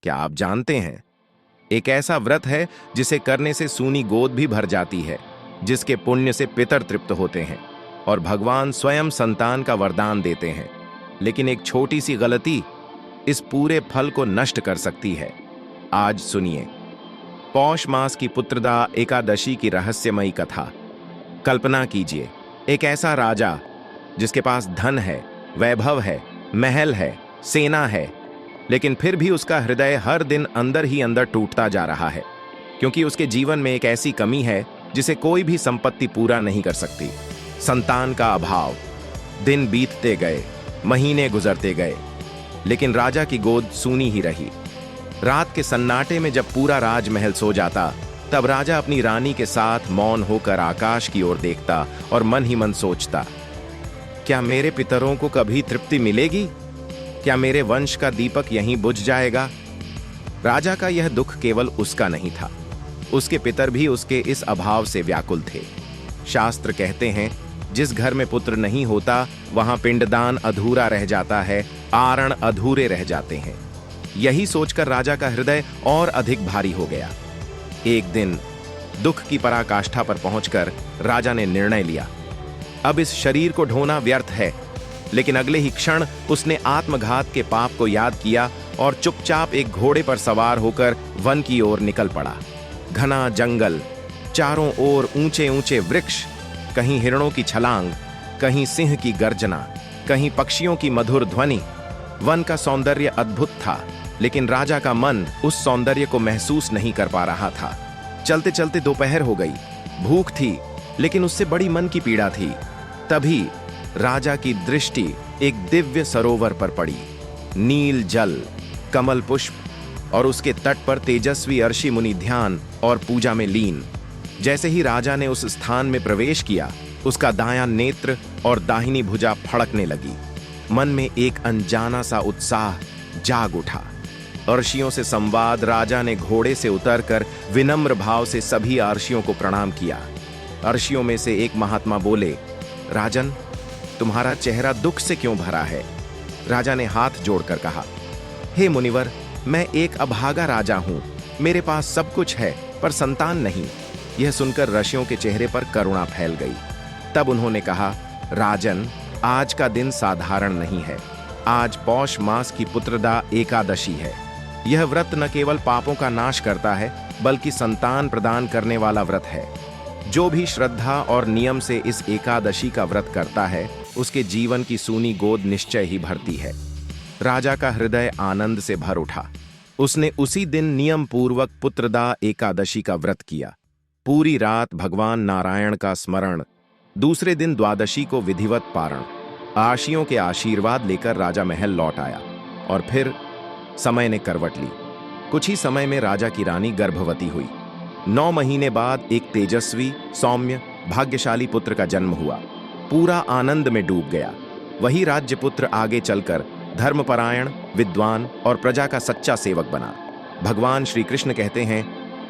क्या आप जानते हैं? एक ऐसा व्रत है जिसे करने से सूनी गोद भी भर जाती है, जिसके पुण्य से पितर तृप्त होते हैं और भगवान स्वयं संतान का वरदान देते हैं। लेकिन एक छोटी सी गलती इस पूरे फल को नष्ट कर सकती है। आज सुनिए पौष मास की पुत्रदा एकादशी की रहस्यमयी कथा। कल्पना कीजिए, एक ऐसा राजा जिसके पास धन है, वैभव है, महल है, सेना है, लेकिन फिर भी उसका हृदय हर दिन अंदर ही अंदर टूटता जा रहा है, क्योंकि उसके जीवन में एक ऐसी कमी है जिसे कोई भी संपत्ति पूरा नहीं कर सकती। संतान का अभाव। दिन बीतते गए, महीने गुजरते गए, लेकिन राजा की गोद सूनी ही रही। रात के सन्नाटे में जब पूरा राजमहल सो जाता, तब राजा अपनी रानी के साथ मौन होकर आकाश की ओर देखता और मन ही मन सोचता, क्या मेरे पितरों को कभी तृप्ति मिलेगी? क्या मेरे वंश का दीपक यहीं बुझ जाएगा? राजा का यह दुख केवल उसका नहीं था, उसके पितर भी उसके इस अभाव से व्याकुल थे। शास्त्र कहते हैं, जिस घर में पुत्र नहीं होता वहां पिंडदान अधूरा रह जाता है, आरण अधूरे रह जाते हैं। यही सोचकर राजा का हृदय और अधिक भारी हो गया। एक दिन दुख की पराकाष्ठा पर पहुंचकर राजा ने निर्णय लिया, अब इस शरीर को ढोना व्यर्थ है। लेकिन अगले ही क्षण उसने आत्मघात के पाप को याद किया और चुपचाप एक घोड़े पर सवार होकर वन की ओर निकल पड़ा। घना जंगल, चारों ओर ऊंचे ऊंचे वृक्ष, कहीं हिरणों की छलांग, कहीं सिंह की गर्जना, कहीं पक्षियों की मधुर ध्वनि। वन का सौंदर्य अद्भुत था, लेकिन राजा का मन उस सौंदर्य को महसूस नहीं कर पा रहा था। चलते चलते दोपहर हो गई। भूख थी, लेकिन उससे बड़ी मन की पीड़ा थी। तभी राजा की दृष्टि एक दिव्य सरोवर पर पड़ी। नील जल, कमल पुष्प और उसके तट पर तेजस्वी अर्षि मुनि ध्यान और पूजा में लीन। जैसे ही राजा ने उस स्थान में प्रवेश किया, उसका दायां नेत्र और दाहिनी भुजा फड़कने लगी। मन में एक अनजाना सा उत्साह जाग उठा। अर्षियों से संवाद। राजा ने घोड़े से उतरकर विनम्र भाव से सभी अर्षियों को प्रणाम किया। अर्षियों में से एक महात्मा बोले, राजन, तुम्हारा चेहरा दुख से क्यों भरा है? राजा ने हाथ जोड़कर कहा, हे मुनिवर, मैं एक अभागा राजा हूं। मेरे पास सब कुछ है, पर संतान नहीं। यह सुनकर ऋषियों के चेहरे पर करुणा फैल गई। तब उन्होंने कहा, राजन, आज का दिन साधारण नहीं है। आज पौष मास की पुत्रदा एकादशी है। यह व्रत न केवल पापों का नाश करता है, बल्कि संतान प्रदान करने वाला व्रत है। जो भी श्रद्धा और नियम से इस एकादशी का व्रत करता है, उसके जीवन की सूनी गोद निश्चय ही भरती है। राजा का हृदय आनंद से भर उठा। उसने उसी दिन नियम पूर्वक पुत्रदा एकादशी का व्रत किया। पूरी रात भगवान नारायण का स्मरण। दूसरे दिन द्वादशी को विधिवत पारण। आशियों के आशीर्वाद लेकर राजा महल लौट आया और फिर समय ने करवट ली। कुछ ही समय में राजा की रानी गर्भवती हुई। 9 महीने बाद एक तेजस्वी, सौम्य, भाग्यशाली पुत्र का जन्म हुआ। पूरा आनंद में डूब गया। वही राज्यपुत्र आगे चलकर धर्मपरायण, विद्वान और प्रजा का सच्चा सेवक बना। भगवान श्री कृष्ण कहते हैं,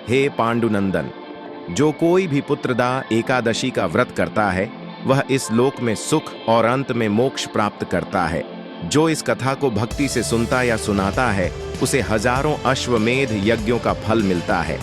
हे पांडुनंदन, जो कोई भी पुत्रदा एकादशी का व्रत करता है, वह इस लोक में सुख और अंत में मोक्ष प्राप्त करता है। जो इस कथा को भक्ति से सुनता या सुनाता है, उसे हजारों अश्वमेध यज्ञों का फल मिलता है।